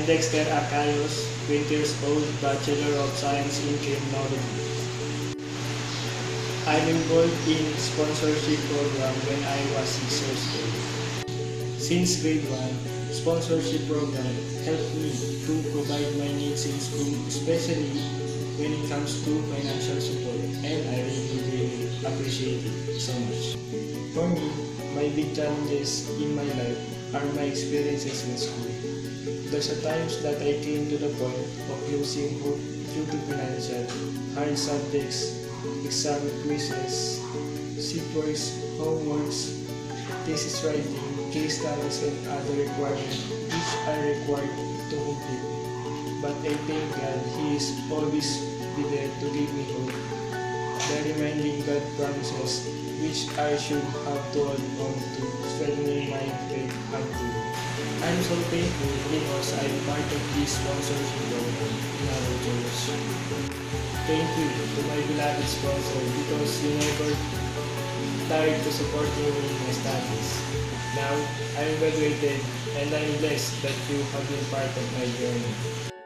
I'm Dexter Acayos, 20 years old, Bachelor of Science in Criminology. I'm involved in sponsorship program when I was 6 years old. Since grade 1, sponsorship program helped me to provide my needs in school, especially when it comes to financial support, and I really appreciate it so much. For me, my big challenges in my life are my experiences in school. There's a times that I came to the point of losing hope due to financial, hard subjects, exam quizzes, works, homeworks, thesis writing, case studies, and other requirements which are required to complete. But I thank God He is always be there to give me hope. The reminding God promises which I should have to hold on to, strengthening my faith unto. I'm so thankful because I'm part of this sponsorship program in our church. Thank you to my beloved sponsor because you never tired to support me in my studies. Now, I'm graduated and I'm blessed that you have been part of my journey.